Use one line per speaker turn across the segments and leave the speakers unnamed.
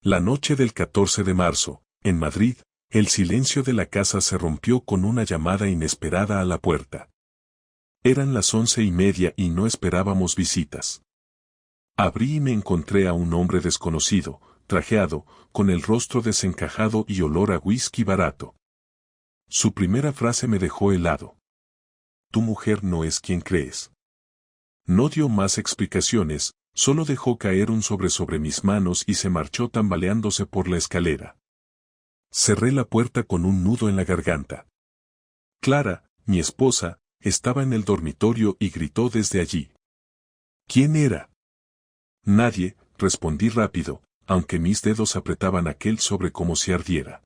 La noche del 14 de marzo, en Madrid, el silencio de la casa se rompió con una llamada inesperada a la puerta. Eran las 11:30 y no esperábamos visitas. Abrí y me encontré a un hombre desconocido, trajeado, con el rostro desencajado y olor a whisky barato. Su primera frase me dejó helado. Tu mujer no es quien crees. No dio más explicaciones, solo dejó caer un sobre mis manos y se marchó tambaleándose por la escalera. Cerré la puerta con un nudo en la garganta. Clara, mi esposa, estaba en el dormitorio y gritó desde allí. ¿Quién era? Nadie, respondí rápido, aunque mis dedos apretaban aquel sobre como si ardiera.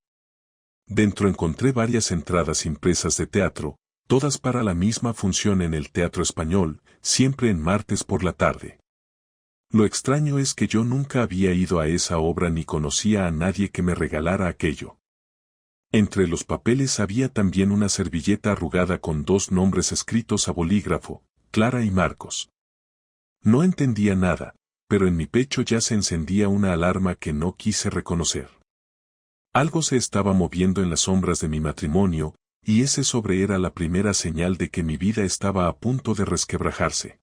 Dentro encontré varias entradas impresas de teatro, todas para la misma función en el Teatro Español, siempre en martes por la tarde. Lo extraño es que yo nunca había ido a esa obra ni conocía a nadie que me regalara aquello. Entre los papeles había también una servilleta arrugada con 2 nombres escritos a bolígrafo, Clara y Marcos. No entendía nada, pero en mi pecho ya se encendía una alarma que no quise reconocer. Algo se estaba moviendo en las sombras de mi matrimonio, y ese sobre era la primera señal de que mi vida estaba a punto de resquebrajarse.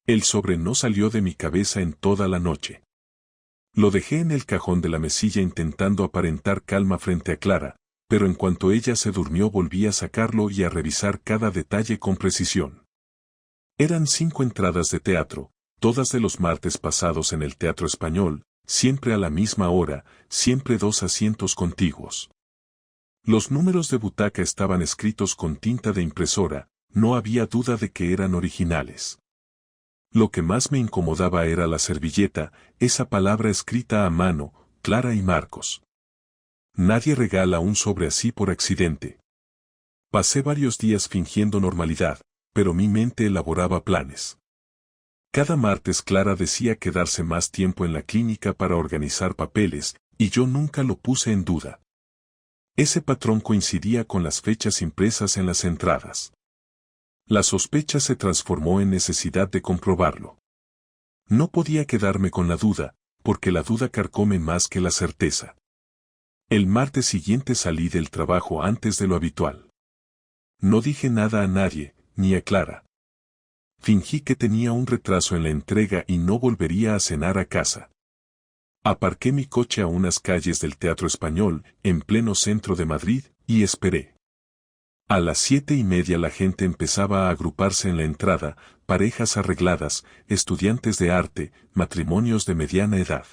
El sobre no salió de mi cabeza en toda la noche. Lo dejé en el cajón de la mesilla intentando aparentar calma frente a Clara, pero en cuanto ella se durmió volví a sacarlo y a revisar cada detalle con precisión. Eran 5 entradas de teatro, todas de los martes pasados en el Teatro Español, siempre a la misma hora, siempre 2 asientos contiguos. Los números de butaca estaban escritos con tinta de impresora, no había duda de que eran originales. Lo que más me incomodaba era la servilleta, esa palabra escrita a mano, Clara y Marcos. Nadie regala un sobre así por accidente. Pasé varios días fingiendo normalidad, pero mi mente elaboraba planes. Cada martes Clara decía quedarse más tiempo en la clínica para organizar papeles, y yo nunca lo puse en duda. Ese patrón coincidía con las fechas impresas en las entradas. La sospecha se transformó en necesidad de comprobarlo. No podía quedarme con la duda, porque la duda carcome más que la certeza. El martes siguiente salí del trabajo antes de lo habitual. No dije nada a nadie, ni a Clara. Fingí que tenía un retraso en la entrega y no volvería a cenar a casa. Aparqué mi coche a unas calles del Teatro Español, en pleno centro de Madrid, y esperé. A las 7:30 la gente empezaba a agruparse en la entrada, parejas arregladas, estudiantes de arte, matrimonios de mediana edad.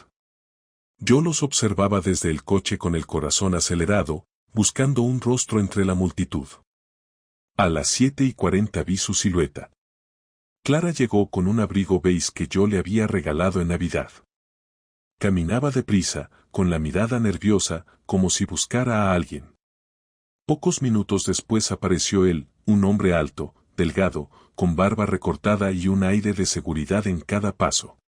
Yo los observaba desde el coche con el corazón acelerado, buscando un rostro entre la multitud. A las 7:40 vi su silueta. Clara llegó con un abrigo beige que yo le había regalado en Navidad. Caminaba deprisa, con la mirada nerviosa, como si buscara a alguien. Pocos minutos después apareció él, un hombre alto, delgado, con barba recortada y un aire de seguridad en cada paso.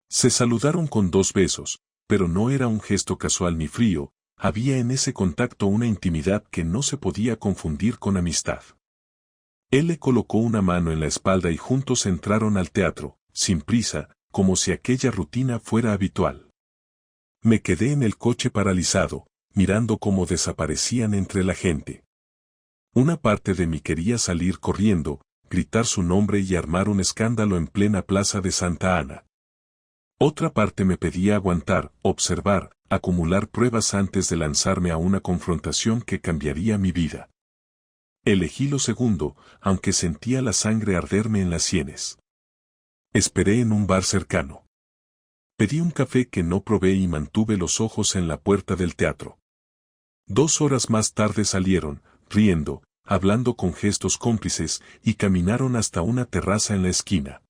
Se saludaron con 2 besos, pero no era un gesto casual ni frío, había en ese contacto una intimidad que no se podía confundir con amistad. Él le colocó una mano en la espalda y juntos entraron al teatro, sin prisa, como si aquella rutina fuera habitual. Me quedé en el coche paralizado, mirando cómo desaparecían entre la gente. Una parte de mí quería salir corriendo, gritar su nombre y armar un escándalo en plena plaza de Santa Ana. Otra parte me pedía aguantar, observar, acumular pruebas antes de lanzarme a una confrontación que cambiaría mi vida. Elegí lo segundo, aunque sentía la sangre arderme en las sienes. Esperé en un bar cercano. Pedí un café que no probé y mantuve los ojos en la puerta del teatro. 2 horas más tarde salieron, riendo, hablando con gestos cómplices, y caminaron hasta una terraza en la esquina.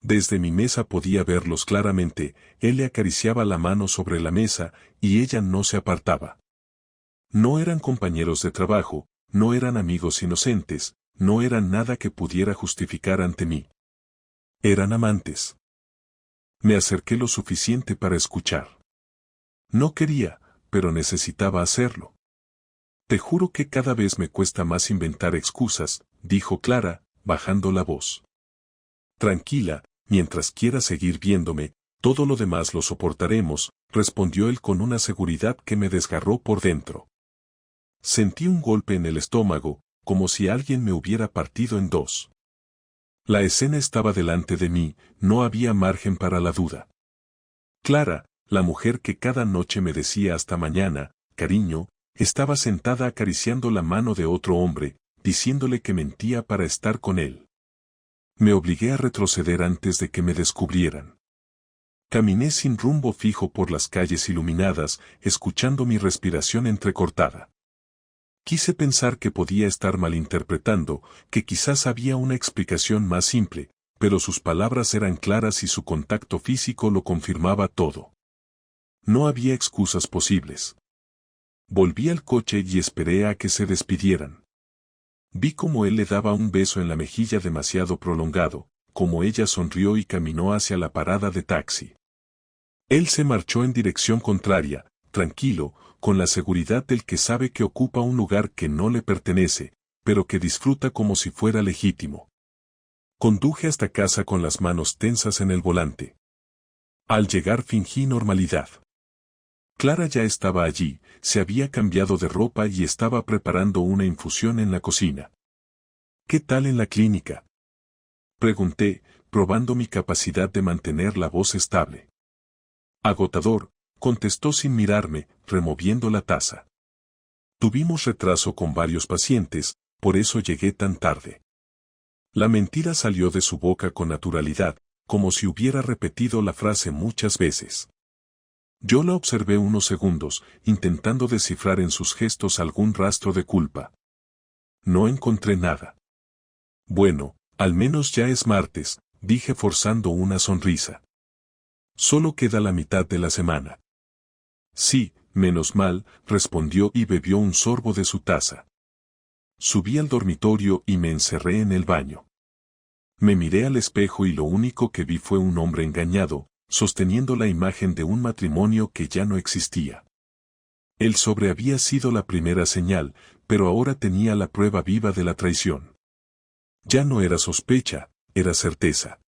Desde mi mesa podía verlos claramente, él le acariciaba la mano sobre la mesa, y ella no se apartaba. No eran compañeros de trabajo, no eran amigos inocentes, no eran nada que pudiera justificar ante mí. Eran amantes. Me acerqué lo suficiente para escuchar. No quería, pero necesitaba hacerlo. Te juro que cada vez me cuesta más inventar excusas, dijo Clara, bajando la voz. Tranquila, mientras quieras seguir viéndome, Todo lo demás lo soportaremos, respondió él con una seguridad que me desgarró por dentro. Sentí un golpe en el estómago, como si alguien me hubiera partido en dos. La escena estaba delante de mí, no había margen para la duda. Clara, la mujer que cada noche me decía hasta mañana, cariño, estaba sentada acariciando la mano de otro hombre, diciéndole que mentía para estar con él. Me obligué a retroceder antes de que me descubrieran. Caminé sin rumbo fijo por las calles iluminadas, escuchando mi respiración entrecortada. Quise pensar que podía estar malinterpretando, que quizás había una explicación más simple, pero sus palabras eran claras y su contacto físico lo confirmaba todo. No había excusas posibles. Volví al coche y esperé a que se despidieran. Vi cómo él le daba un beso en la mejilla demasiado prolongado, como ella sonrió y caminó hacia la parada de taxi. Él se marchó en dirección contraria, tranquilo, con la seguridad del que sabe que ocupa un lugar que no le pertenece, pero que disfruta como si fuera legítimo. Conduje hasta casa con las manos tensas en el volante. Al llegar fingí normalidad. Clara ya estaba allí, se había cambiado de ropa y estaba preparando una infusión en la cocina. ¿Qué tal en la clínica?, pregunté, probando mi capacidad de mantener la voz estable. Agotador, contestó sin mirarme, removiendo la taza. Tuvimos retraso con varios pacientes, por eso llegué tan tarde. La mentira salió de su boca con naturalidad, como si hubiera repetido la frase muchas veces. Yo la observé unos segundos, intentando descifrar en sus gestos algún rastro de culpa. No encontré nada. Bueno, al menos ya es martes, dije forzando una sonrisa. Solo queda la mitad de la semana. Sí, menos mal, respondió y bebió un sorbo de su taza. Subí al dormitorio y me encerré en el baño. Me miré al espejo y lo único que vi fue un hombre engañado, sosteniendo la imagen de un matrimonio que ya no existía. El sobre había sido la primera señal, pero ahora tenía la prueba viva de la traición. Ya no era sospecha, era certeza.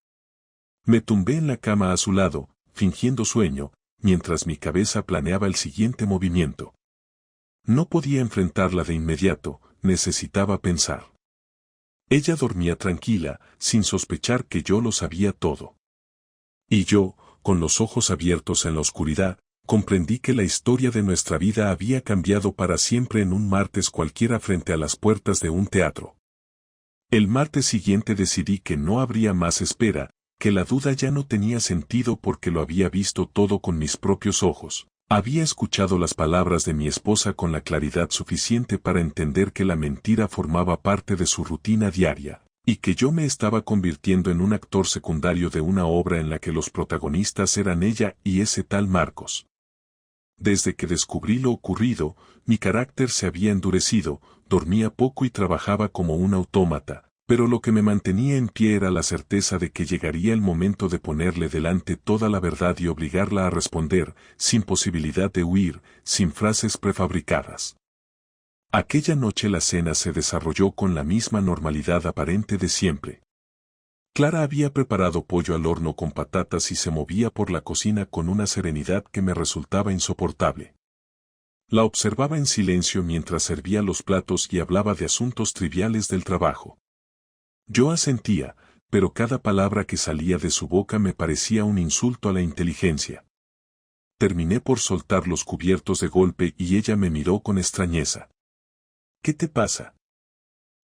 Me tumbé en la cama a su lado, fingiendo sueño, mientras mi cabeza planeaba el siguiente movimiento. No podía enfrentarla de inmediato, necesitaba pensar. Ella dormía tranquila, sin sospechar que yo lo sabía todo. Y yo, con los ojos abiertos en la oscuridad, comprendí que la historia de nuestra vida había cambiado para siempre en un martes cualquiera frente a las puertas de un teatro. El martes siguiente decidí que no habría más espera, que la duda ya no tenía sentido porque lo había visto todo con mis propios ojos. Había escuchado las palabras de mi esposa con la claridad suficiente para entender que la mentira formaba parte de su rutina diaria, y que yo me estaba convirtiendo en un actor secundario de una obra en la que los protagonistas eran ella y ese tal Marcos. Desde que descubrí lo ocurrido, mi carácter se había endurecido, dormía poco y trabajaba como un autómata, pero lo que me mantenía en pie era la certeza de que llegaría el momento de ponerle delante toda la verdad y obligarla a responder, sin posibilidad de huir, sin frases prefabricadas. Aquella noche la cena se desarrolló con la misma normalidad aparente de siempre. Clara había preparado pollo al horno con patatas y se movía por la cocina con una serenidad que me resultaba insoportable. La observaba en silencio mientras servía los platos y hablaba de asuntos triviales del trabajo. Yo asentía, pero cada palabra que salía de su boca me parecía un insulto a la inteligencia. Terminé por soltar los cubiertos de golpe y ella me miró con extrañeza. ¿Qué te pasa?,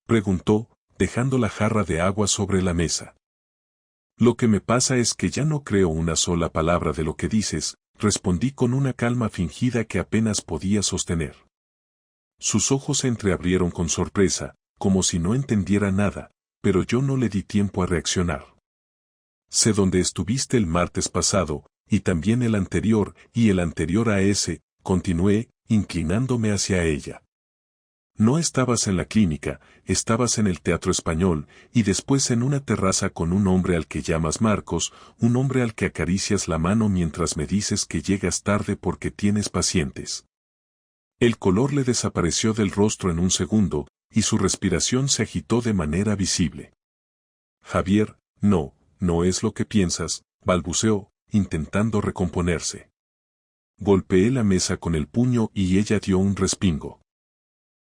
preguntó, dejando la jarra de agua sobre la mesa. Lo que me pasa es que ya no creo una sola palabra de lo que dices, respondí con una calma fingida que apenas podía sostener. Sus ojos se entreabrieron con sorpresa, como si no entendiera nada, pero yo no le di tiempo a reaccionar. Sé dónde estuviste el martes pasado, y también el anterior, y el anterior a ese, continué, inclinándome hacia ella. No estabas en la clínica, estabas en el Teatro Español, y después en una terraza con un hombre al que llamas Marcos, un hombre al que acaricias la mano mientras me dices que llegas tarde porque tienes pacientes. El color le desapareció del rostro en un segundo, y su respiración se agitó de manera visible. Javier, no es lo que piensas, balbuceó, intentando recomponerse. Golpeé la mesa con el puño y ella dio un respingo.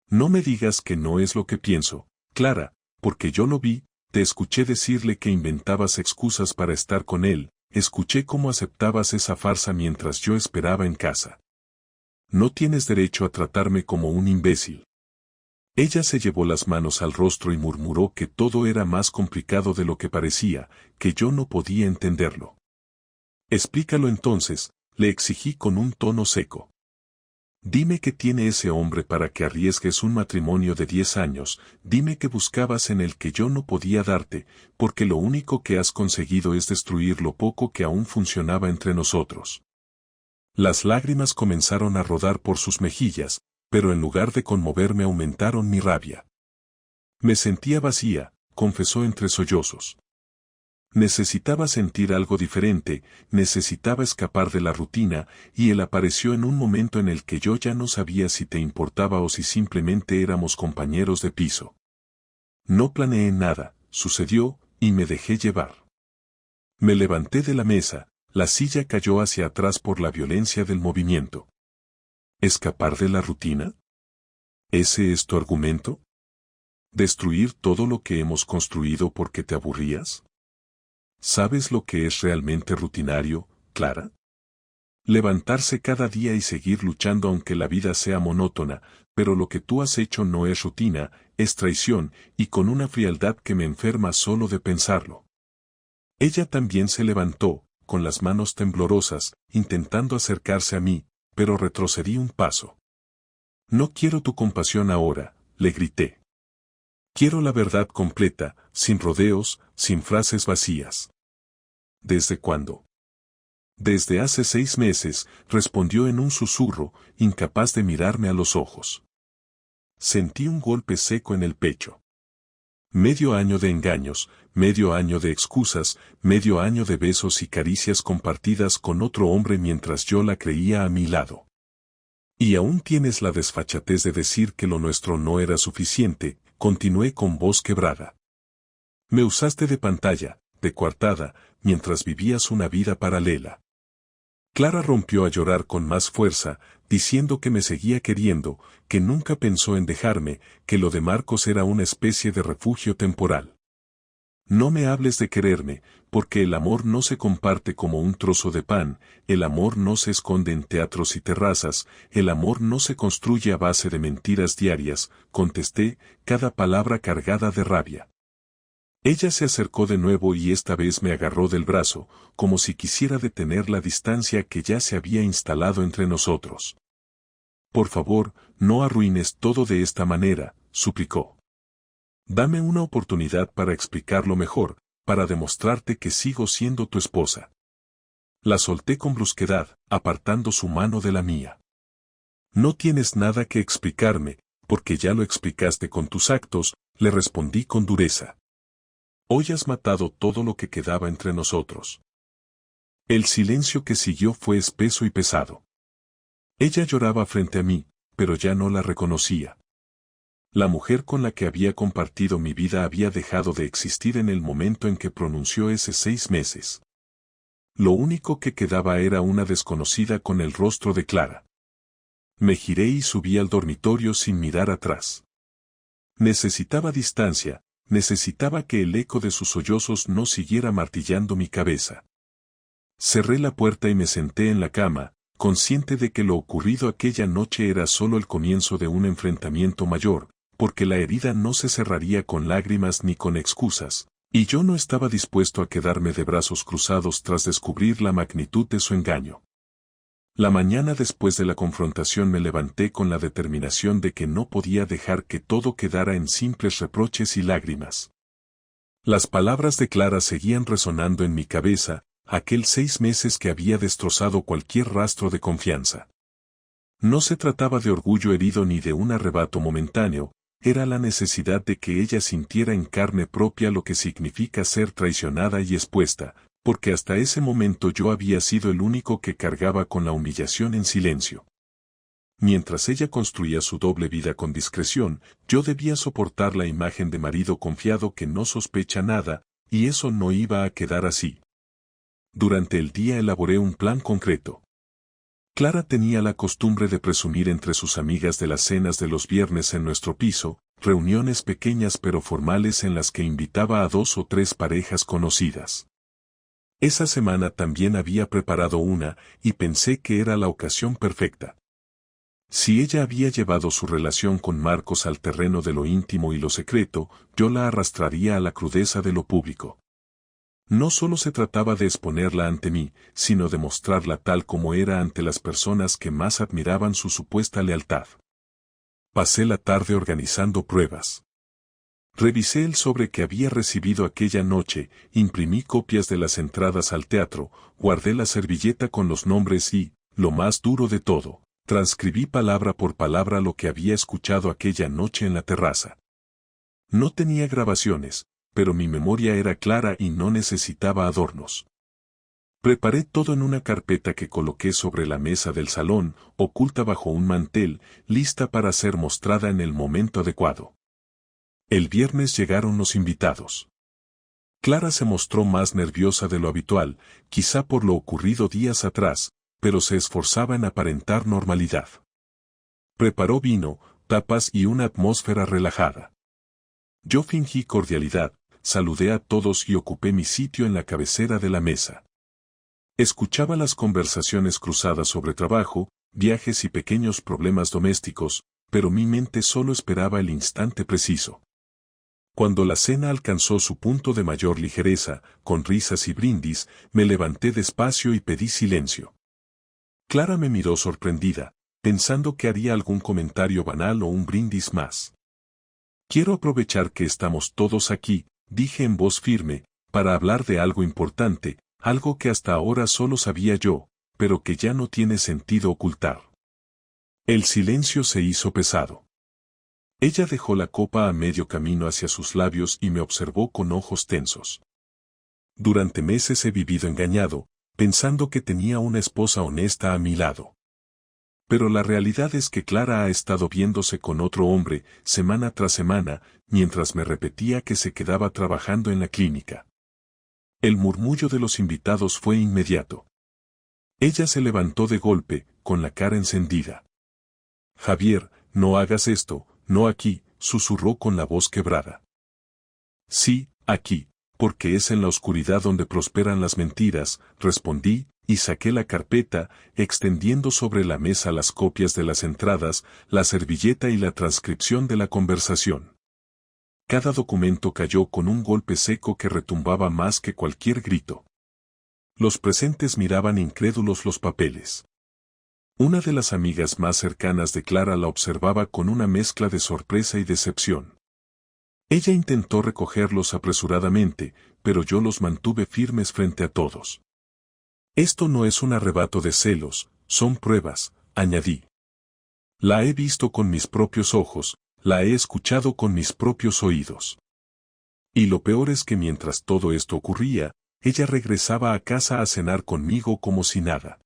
No me digas que no es lo que pienso, Clara, porque yo lo vi, te escuché decirle que inventabas excusas para estar con él, escuché cómo aceptabas esa farsa mientras yo esperaba en casa. No tienes derecho a tratarme como un imbécil. Ella se llevó las manos al rostro y murmuró que todo era más complicado de lo que parecía, que yo no podía entenderlo. Explícalo entonces, le exigí con un tono seco. Dime qué tiene ese hombre para que arriesgues un matrimonio de 10 años, dime qué buscabas en el que yo no podía darte, porque lo único que has conseguido es destruir lo poco que aún funcionaba entre nosotros. Las lágrimas comenzaron a rodar por sus mejillas, pero en lugar de conmoverme aumentaron mi rabia. Me sentía vacía, confesó entre sollozos. Necesitaba sentir algo diferente, necesitaba escapar de la rutina, y él apareció en un momento en el que yo ya no sabía si te importaba o si simplemente éramos compañeros de piso. No planeé nada, sucedió, y me dejé llevar. Me levanté de la mesa, la silla cayó hacia atrás por la violencia del movimiento. ¿Escapar de la rutina? ¿Ese es tu argumento? ¿Destruir todo lo que hemos construido porque te aburrías? ¿Sabes lo que es realmente rutinario, Clara? Levantarse cada día y seguir luchando aunque la vida sea monótona, pero lo que tú has hecho no es rutina, es traición, y con una frialdad que me enferma solo de pensarlo. Ella también se levantó, con las manos temblorosas, intentando acercarse a mí, pero retrocedí un paso. No quiero tu compasión ahora, le grité. Quiero la verdad completa, sin rodeos, sin frases vacías. ¿Desde cuándo? Desde hace 6 meses, respondió en un susurro, incapaz de mirarme a los ojos. Sentí un golpe seco en el pecho. Medio año de engaños, medio año de excusas, medio año de besos y caricias compartidas con otro hombre mientras yo la creía a mi lado. Y aún tienes la desfachatez de decir que lo nuestro no era suficiente, continué con voz quebrada. Me usaste de pantalla, de coartada, mientras vivías una vida paralela. Clara rompió a llorar con más fuerza, diciendo que me seguía queriendo, que nunca pensó en dejarme, que lo de Marcos era una especie de refugio temporal. No me hables de quererme, porque el amor no se comparte como un trozo de pan, el amor no se esconde en teatros y terrazas, el amor no se construye a base de mentiras diarias, contesté, cada palabra cargada de rabia. Ella se acercó de nuevo y esta vez me agarró del brazo, como si quisiera detener la distancia que ya se había instalado entre nosotros. Por favor, no arruines todo de esta manera, suplicó. Dame una oportunidad para explicarlo mejor, para demostrarte que sigo siendo tu esposa. La solté con brusquedad, apartando su mano de la mía. No tienes nada que explicarme, porque ya lo explicaste con tus actos, le respondí con dureza. Hoy has matado todo lo que quedaba entre nosotros. El silencio que siguió fue espeso y pesado. Ella lloraba frente a mí, pero ya no la reconocía. La mujer con la que había compartido mi vida había dejado de existir en el momento en que pronunció ese 6 meses. Lo único que quedaba era una desconocida con el rostro de Clara. Me giré y subí al dormitorio sin mirar atrás. Necesitaba distancia, necesitaba que el eco de sus sollozos no siguiera martillando mi cabeza. Cerré la puerta y me senté en la cama, consciente de que lo ocurrido aquella noche era solo el comienzo de un enfrentamiento mayor, porque la herida no se cerraría con lágrimas ni con excusas, y yo no estaba dispuesto a quedarme de brazos cruzados tras descubrir la magnitud de su engaño. La mañana después de la confrontación me levanté con la determinación de que no podía dejar que todo quedara en simples reproches y lágrimas. Las palabras de Clara seguían resonando en mi cabeza, aquel 6 meses que había destrozado cualquier rastro de confianza. No se trataba de orgullo herido ni de un arrebato momentáneo, era la necesidad de que ella sintiera en carne propia lo que significa ser traicionada y expuesta, porque hasta ese momento yo había sido el único que cargaba con la humillación en silencio. Mientras ella construía su doble vida con discreción, yo debía soportar la imagen de marido confiado que no sospecha nada, y eso no iba a quedar así. Durante el día elaboré un plan concreto. Clara tenía la costumbre de presumir entre sus amigas de las cenas de los viernes en nuestro piso, reuniones pequeñas pero formales en las que invitaba a 2 o 3 parejas conocidas. Esa semana también había preparado una, y pensé que era la ocasión perfecta. Si ella había llevado su relación con Marcos al terreno de lo íntimo y lo secreto, yo la arrastraría a la crudeza de lo público. No solo se trataba de exponerla ante mí, sino de mostrarla tal como era ante las personas que más admiraban su supuesta lealtad. Pasé la tarde organizando pruebas. Revisé el sobre que había recibido aquella noche, imprimí copias de las entradas al teatro, guardé la servilleta con los nombres y, lo más duro de todo, transcribí palabra por palabra lo que había escuchado aquella noche en la terraza. No tenía grabaciones, pero mi memoria era clara y no necesitaba adornos. Preparé todo en una carpeta que coloqué sobre la mesa del salón, oculta bajo un mantel, lista para ser mostrada en el momento adecuado. El viernes llegaron los invitados. Clara se mostró más nerviosa de lo habitual, quizá por lo ocurrido días atrás, pero se esforzaba en aparentar normalidad. Preparó vino, tapas y una atmósfera relajada. Yo fingí cordialidad, saludé a todos y ocupé mi sitio en la cabecera de la mesa. Escuchaba las conversaciones cruzadas sobre trabajo, viajes y pequeños problemas domésticos, pero mi mente solo esperaba el instante preciso. Cuando la cena alcanzó su punto de mayor ligereza, con risas y brindis, me levanté despacio y pedí silencio. Clara me miró sorprendida, pensando que haría algún comentario banal o un brindis más. Quiero aprovechar que estamos todos aquí, dije en voz firme, para hablar de algo importante, algo que hasta ahora solo sabía yo, pero que ya no tiene sentido ocultar. El silencio se hizo pesado. Ella dejó la copa a medio camino hacia sus labios y me observó con ojos tensos. Durante meses he vivido engañado, pensando que tenía una esposa honesta a mi lado. Pero la realidad es que Clara ha estado viéndose con otro hombre, semana tras semana, mientras me repetía que se quedaba trabajando en la clínica. El murmullo de los invitados fue inmediato. Ella se levantó de golpe, con la cara encendida. Javier, no hagas esto, no aquí, susurró con la voz quebrada. Sí, aquí, porque es en la oscuridad donde prosperan las mentiras, respondí, y saqué la carpeta, extendiendo sobre la mesa las copias de las entradas, la servilleta y la transcripción de la conversación. Cada documento cayó con un golpe seco que retumbaba más que cualquier grito. Los presentes miraban incrédulos los papeles. Una de las amigas más cercanas de Clara la observaba con una mezcla de sorpresa y decepción. Ella intentó recogerlos apresuradamente, pero yo los mantuve firmes frente a todos. Esto no es un arrebato de celos, son pruebas, añadí. La he visto con mis propios ojos, la he escuchado con mis propios oídos. Y lo peor es que mientras todo esto ocurría, ella regresaba a casa a cenar conmigo como si nada.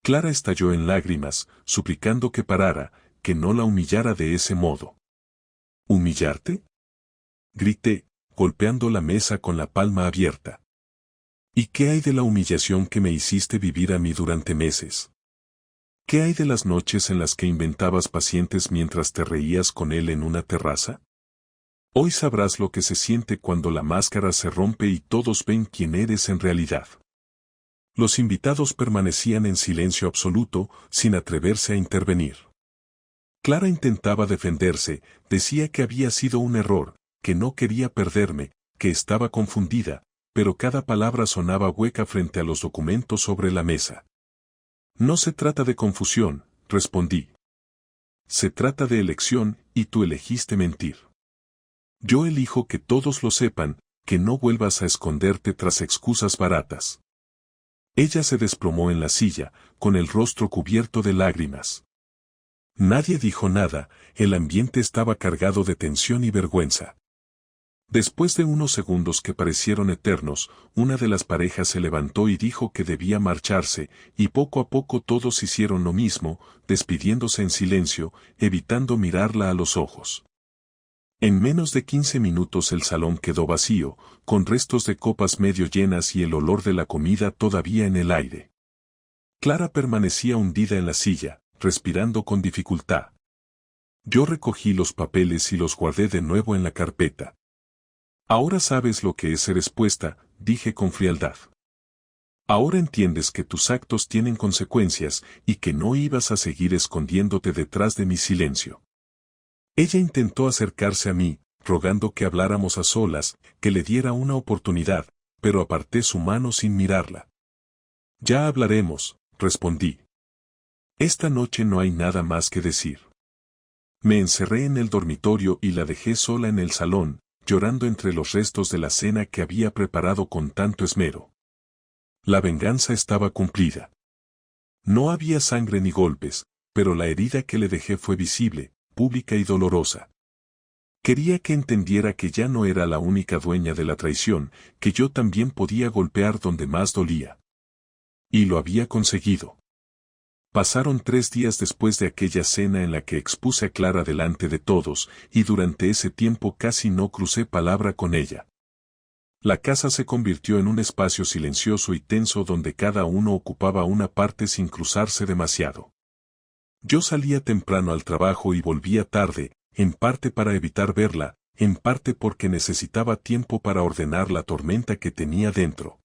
Clara estalló en lágrimas, suplicando que parara, que no la humillara de ese modo. ¿Humillarte?, grité, golpeando la mesa con la palma abierta. ¿Y qué hay de la humillación que me hiciste vivir a mí durante meses? ¿Qué hay de las noches en las que inventabas pacientes mientras te reías con él en una terraza? Hoy sabrás lo que se siente cuando la máscara se rompe y todos ven quién eres en realidad. Los invitados permanecían en silencio absoluto, sin atreverse a intervenir. Clara intentaba defenderse, decía que había sido un error, que no quería perderme, que estaba confundida, pero cada palabra sonaba hueca frente a los documentos sobre la mesa. No se trata de confusión, respondí. Se trata de elección, y tú elegiste mentir. Yo elijo que todos lo sepan, que no vuelvas a esconderte tras excusas baratas. Ella se desplomó en la silla, con el rostro cubierto de lágrimas. Nadie dijo nada, el ambiente estaba cargado de tensión y vergüenza. Después de unos segundos que parecieron eternos, una de las parejas se levantó y dijo que debía marcharse, y poco a poco todos hicieron lo mismo, despidiéndose en silencio, evitando mirarla a los ojos. En menos de 15 minutos el salón quedó vacío, con restos de copas medio llenas y el olor de la comida todavía en el aire. Clara permanecía hundida en la silla, respirando con dificultad. Yo recogí los papeles y los guardé de nuevo en la carpeta. Ahora sabes lo que es ser expuesta, dije con frialdad. Ahora entiendes que tus actos tienen consecuencias y que no ibas a seguir escondiéndote detrás de mi silencio. Ella intentó acercarse a mí, rogando que habláramos a solas, que le diera una oportunidad, pero aparté su mano sin mirarla. Ya hablaremos, respondí. Esta noche no hay nada más que decir. Me encerré en el dormitorio y la dejé sola en el salón, llorando entre los restos de la cena que había preparado con tanto esmero. La venganza estaba cumplida. No había sangre ni golpes, pero la herida que le dejé fue visible, pública y dolorosa. Quería que entendiera que ya no era la única dueña de la traición, que yo también podía golpear donde más dolía. Y lo había conseguido. Pasaron 3 días después de aquella cena en la que expuse a Clara delante de todos, y durante ese tiempo casi no crucé palabra con ella. La casa se convirtió en un espacio silencioso y tenso donde cada uno ocupaba una parte sin cruzarse demasiado. Yo salía temprano al trabajo y volvía tarde, en parte para evitar verla, en parte porque necesitaba tiempo para ordenar la tormenta que tenía dentro.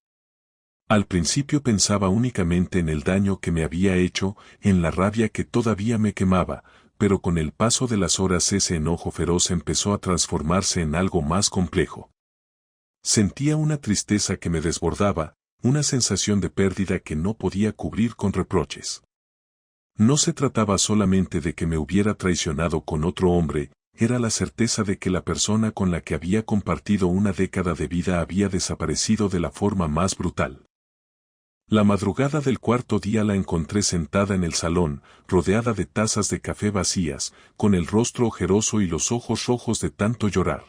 Al principio pensaba únicamente en el daño que me había hecho, en la rabia que todavía me quemaba, pero con el paso de las horas ese enojo feroz empezó a transformarse en algo más complejo. Sentía una tristeza que me desbordaba, una sensación de pérdida que no podía cubrir con reproches. No se trataba solamente de que me hubiera traicionado con otro hombre, era la certeza de que la persona con la que había compartido una década de vida había desaparecido de la forma más brutal. La madrugada del 4.º día la encontré sentada en el salón, rodeada de tazas de café vacías, con el rostro ojeroso y los ojos rojos de tanto llorar.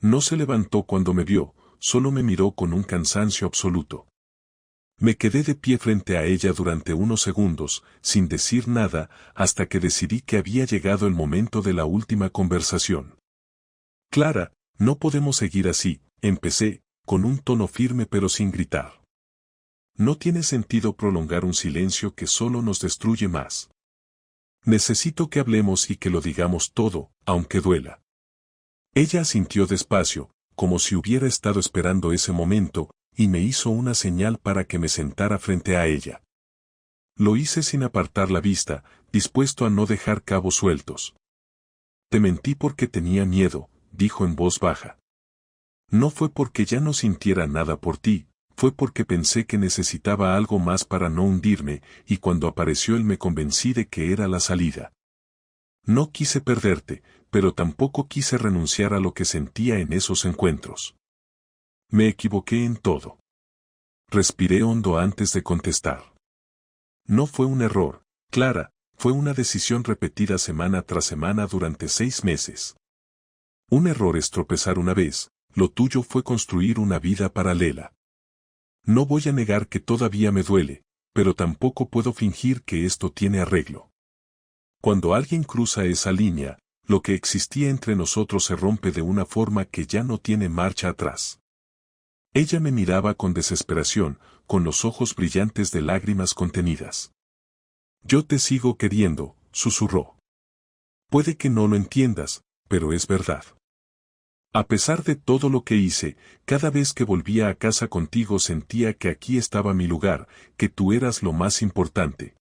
No se levantó cuando me vio, solo me miró con un cansancio absoluto. Me quedé de pie frente a ella durante unos segundos, sin decir nada, hasta que decidí que había llegado el momento de la última conversación. Clara, no podemos seguir así, empecé, con un tono firme pero sin gritar. No tiene sentido prolongar un silencio que solo nos destruye más. Necesito que hablemos y que lo digamos todo, aunque duela. Ella asintió despacio, como si hubiera estado esperando ese momento, y me hizo una señal para que me sentara frente a ella. Lo hice sin apartar la vista, dispuesto a no dejar cabos sueltos. Te mentí porque tenía miedo, dijo en voz baja. No fue porque ya no sintiera nada por ti, fue porque pensé que necesitaba algo más para no hundirme, y cuando apareció él me convencí de que era la salida. No quise perderte, pero tampoco quise renunciar a lo que sentía en esos encuentros. Me equivoqué en todo. Respiré hondo antes de contestar. No fue un error, Clara, fue una decisión repetida semana tras semana durante 6 meses. Un error es tropezar una vez, lo tuyo fue construir una vida paralela. No voy a negar que todavía me duele, pero tampoco puedo fingir que esto tiene arreglo. Cuando alguien cruza esa línea, lo que existía entre nosotros se rompe de una forma que ya no tiene marcha atrás. Ella me miraba con desesperación, con los ojos brillantes de lágrimas contenidas. Yo te sigo queriendo, susurró. Puede que no lo entiendas, pero es verdad. A pesar de todo lo que hice, cada vez que volvía a casa contigo sentía que aquí estaba mi lugar, que tú eras lo más importante.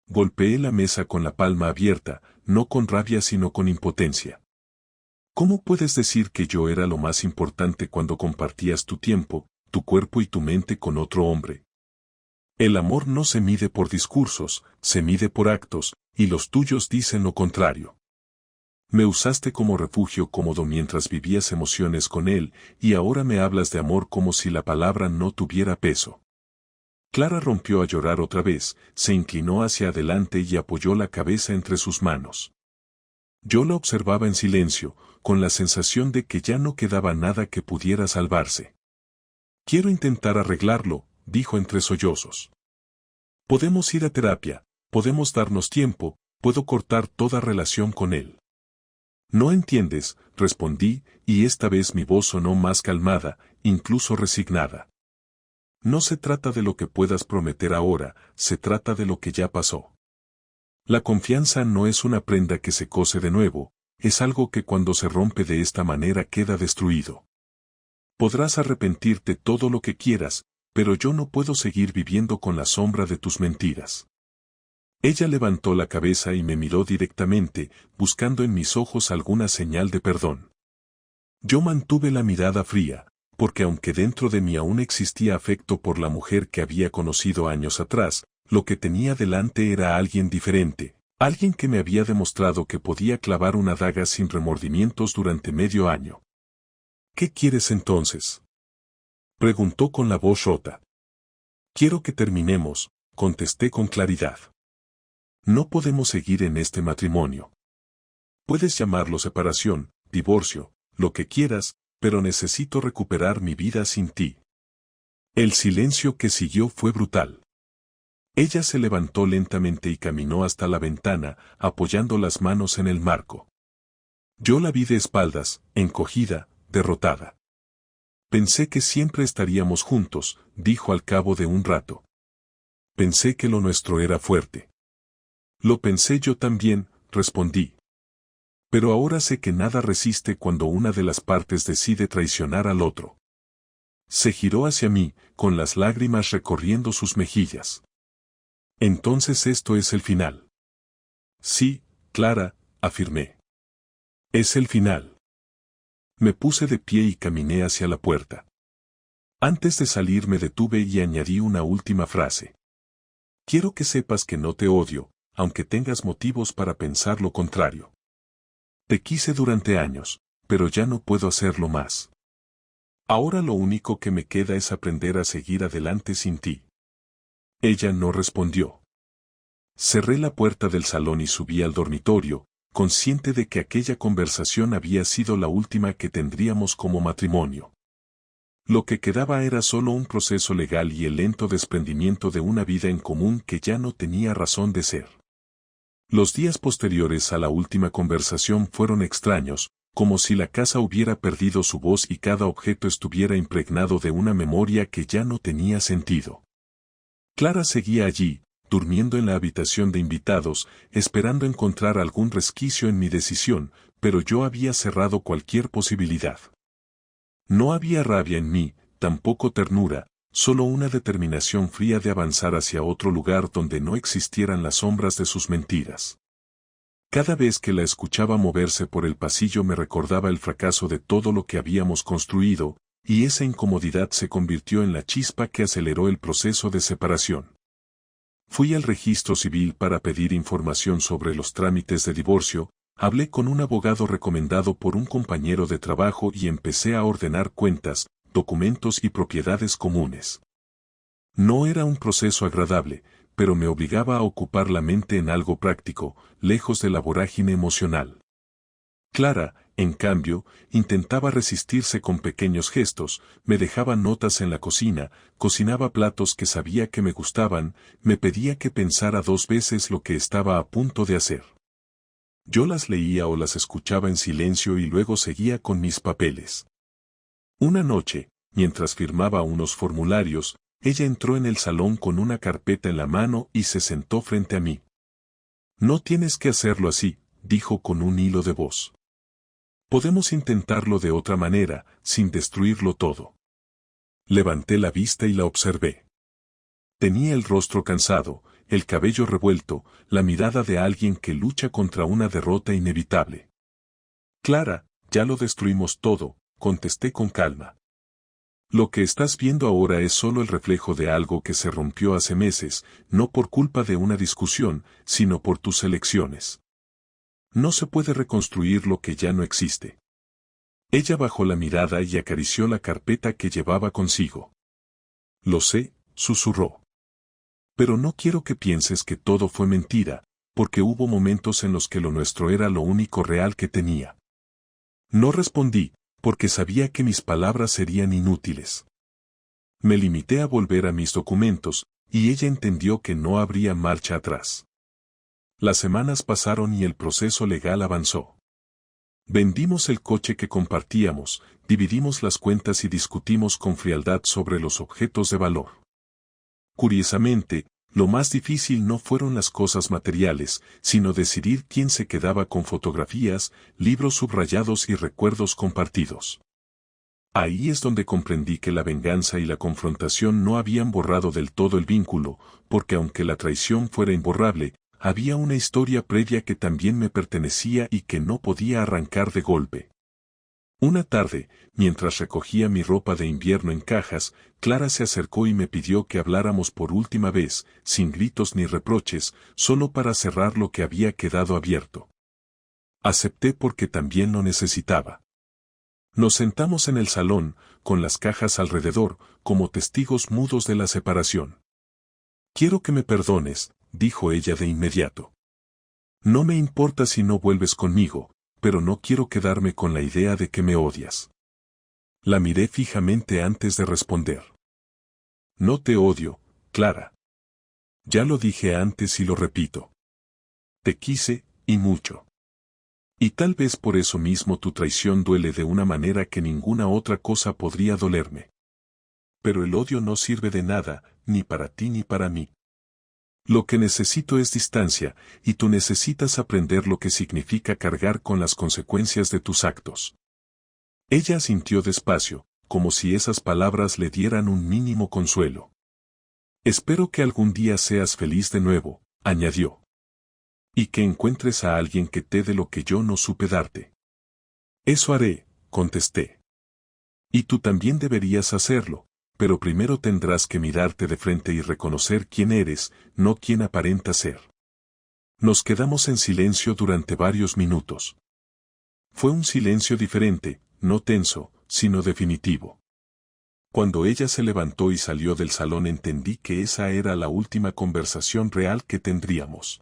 Golpeé la mesa con la palma abierta, no con rabia sino con impotencia. ¿Cómo puedes decir que yo era lo más importante cuando compartías tu tiempo, tu cuerpo y tu mente con otro hombre? El amor no se mide por discursos, se mide por actos, y los tuyos dicen lo contrario. Me usaste como refugio cómodo mientras vivías emociones con él, y ahora me hablas de amor como si la palabra no tuviera peso. Clara rompió a llorar otra vez, se inclinó hacia adelante y apoyó la cabeza entre sus manos. Yo la observaba en silencio, con la sensación de que ya no quedaba nada que pudiera salvarse. Quiero intentar arreglarlo, dijo entre sollozos. Podemos ir a terapia, podemos darnos tiempo, puedo cortar toda relación con él. No entiendes, respondí, y esta vez mi voz sonó más calmada, incluso resignada. No se trata de lo que puedas prometer ahora, se trata de lo que ya pasó. La confianza no es una prenda que se cose de nuevo, es algo que cuando se rompe de esta manera queda destruido. Podrás arrepentirte todo lo que quieras, pero yo no puedo seguir viviendo con la sombra de tus mentiras. Ella levantó la cabeza y me miró directamente, buscando en mis ojos alguna señal de perdón. Yo mantuve la mirada fría, porque aunque dentro de mí aún existía afecto por la mujer que había conocido años atrás, lo que tenía delante era alguien diferente, alguien que me había demostrado que podía clavar una daga sin remordimientos durante medio año. ¿Qué quieres entonces?, preguntó con la voz rota. Quiero que terminemos, contesté con claridad. No podemos seguir en este matrimonio. Puedes llamarlo separación, divorcio, lo que quieras, pero necesito recuperar mi vida sin ti. El silencio que siguió fue brutal. Ella se levantó lentamente y caminó hasta la ventana, apoyando las manos en el marco. Yo la vi de espaldas, encogida, derrotada. Pensé que siempre estaríamos juntos, dijo al cabo de un rato. Pensé que lo nuestro era fuerte. Lo pensé yo también, respondí. Pero ahora sé que nada resiste cuando una de las partes decide traicionar al otro. Se giró hacia mí, con las lágrimas recorriendo sus mejillas. Entonces esto es el final. Sí, Clara, afirmé. Es el final. Me puse de pie y caminé hacia la puerta. Antes de salir me detuve y añadí una última frase. Quiero que sepas que no te odio, aunque tengas motivos para pensar lo contrario. Te quise durante años, pero ya no puedo hacerlo más. Ahora lo único que me queda es aprender a seguir adelante sin ti. Ella no respondió. Cerré la puerta del salón y subí al dormitorio, consciente de que aquella conversación había sido la última que tendríamos como matrimonio. Lo que quedaba era solo un proceso legal y el lento desprendimiento de una vida en común que ya no tenía razón de ser. Los días posteriores a la última conversación fueron extraños, como si la casa hubiera perdido su voz y cada objeto estuviera impregnado de una memoria que ya no tenía sentido. Clara seguía allí, durmiendo en la habitación de invitados, esperando encontrar algún resquicio en mi decisión, pero yo había cerrado cualquier posibilidad. No había rabia en mí, tampoco ternura, solo una determinación fría de avanzar hacia otro lugar donde no existieran las sombras de sus mentiras. Cada vez que la escuchaba moverse por el pasillo me recordaba el fracaso de todo lo que habíamos construido, y esa incomodidad se convirtió en la chispa que aceleró el proceso de separación. Fui al registro civil para pedir información sobre los trámites de divorcio, hablé con un abogado recomendado por un compañero de trabajo y empecé a ordenar cuentas, documentos y propiedades comunes. No era un proceso agradable, pero me obligaba a ocupar la mente en algo práctico, lejos de la vorágine emocional. Clara, en cambio, intentaba resistirse con pequeños gestos, me dejaba notas en la cocina, cocinaba platos que sabía que me gustaban, me pedía que pensara 2 veces lo que estaba a punto de hacer. Yo las leía o las escuchaba en silencio y luego seguía con mis papeles. Una noche, mientras firmaba unos formularios, ella entró en el salón con una carpeta en la mano y se sentó frente a mí. No tienes que hacerlo así, dijo con un hilo de voz. Podemos intentarlo de otra manera, sin destruirlo todo. Levanté la vista y la observé. Tenía el rostro cansado, el cabello revuelto, la mirada de alguien que lucha contra una derrota inevitable. Clara, ya lo destruimos todo, contesté con calma. Lo que estás viendo ahora es solo el reflejo de algo que se rompió hace meses, no por culpa de una discusión, sino por tus elecciones. No se puede reconstruir lo que ya no existe. Ella bajó la mirada y acarició la carpeta que llevaba consigo. Lo sé, susurró. Pero no quiero que pienses que todo fue mentira, porque hubo momentos en los que lo nuestro era lo único real que tenía. No respondí, porque sabía que mis palabras serían inútiles. Me limité a volver a mis documentos, y ella entendió que no habría marcha atrás. Las semanas pasaron y el proceso legal avanzó. Vendimos el coche que compartíamos, dividimos las cuentas y discutimos con frialdad sobre los objetos de valor. Curiosamente, lo más difícil no fueron las cosas materiales, sino decidir quién se quedaba con fotografías, libros subrayados y recuerdos compartidos. Ahí es donde comprendí que la venganza y la confrontación no habían borrado del todo el vínculo, porque aunque la traición fuera imborrable, había una historia previa que también me pertenecía y que no podía arrancar de golpe. Una tarde, mientras recogía mi ropa de invierno en cajas, Clara se acercó y me pidió que habláramos por última vez, sin gritos ni reproches, solo para cerrar lo que había quedado abierto. Acepté porque también lo necesitaba. Nos sentamos en el salón, con las cajas alrededor, como testigos mudos de la separación. Quiero que me perdones, dijo ella de inmediato. No me importa si no vuelves conmigo, pero no quiero quedarme con la idea de que me odias. La miré fijamente antes de responder. No te odio, Clara. Ya lo dije antes y lo repito. Te quise, y mucho. Y tal vez por eso mismo tu traición duele de una manera que ninguna otra cosa podría dolerme. Pero el odio no sirve de nada, ni para ti ni para mí. Lo que necesito es distancia, y tú necesitas aprender lo que significa cargar con las consecuencias de tus actos. Ella asintió despacio, como si esas palabras le dieran un mínimo consuelo. Espero que algún día seas feliz de nuevo, añadió. Y que encuentres a alguien que te dé lo que yo no supe darte. Eso haré, contesté. Y tú también deberías hacerlo, pero primero tendrás que mirarte de frente y reconocer quién eres, no quién aparentas ser. Nos quedamos en silencio durante varios minutos. Fue un silencio diferente, no tenso, sino definitivo. Cuando ella se levantó y salió del salón entendí que esa era la última conversación real que tendríamos.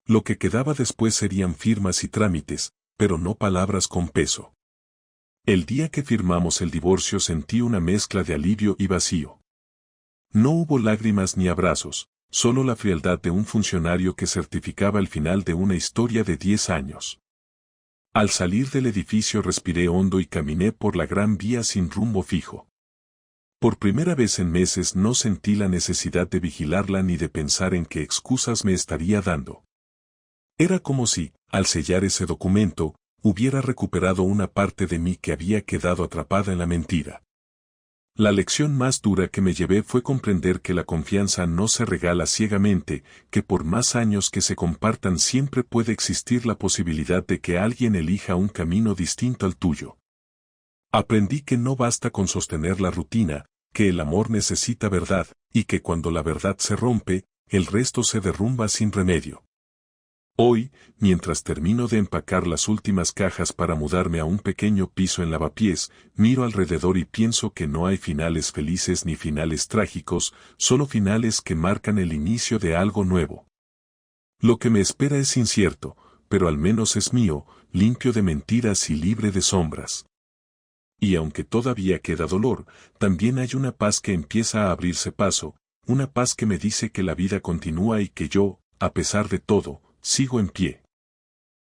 Lo que quedaba después serían firmas y trámites, pero no palabras con peso. El día que firmamos el divorcio sentí una mezcla de alivio y vacío. No hubo lágrimas ni abrazos, solo la frialdad de un funcionario que certificaba el final de una historia de 10 años. Al salir del edificio respiré hondo y caminé por la Gran Vía sin rumbo fijo. Por primera vez en meses no sentí la necesidad de vigilarla ni de pensar en qué excusas me estaría dando. Era como si, al sellar ese documento, hubiera recuperado una parte de mí que había quedado atrapada en la mentira. La lección más dura que me llevé fue comprender que la confianza no se regala ciegamente, que por más años que se compartan siempre puede existir la posibilidad de que alguien elija un camino distinto al tuyo. Aprendí que no basta con sostener la rutina, que el amor necesita verdad, y que cuando la verdad se rompe, el resto se derrumba sin remedio. Hoy, mientras termino de empacar las últimas cajas para mudarme a un pequeño piso en Lavapiés, miro alrededor y pienso que no hay finales felices ni finales trágicos, solo finales que marcan el inicio de algo nuevo. Lo que me espera es incierto, pero al menos es mío, limpio de mentiras y libre de sombras. Y aunque todavía queda dolor, también hay una paz que empieza a abrirse paso, una paz que me dice que la vida continúa y que yo, a pesar de todo, sigo en pie.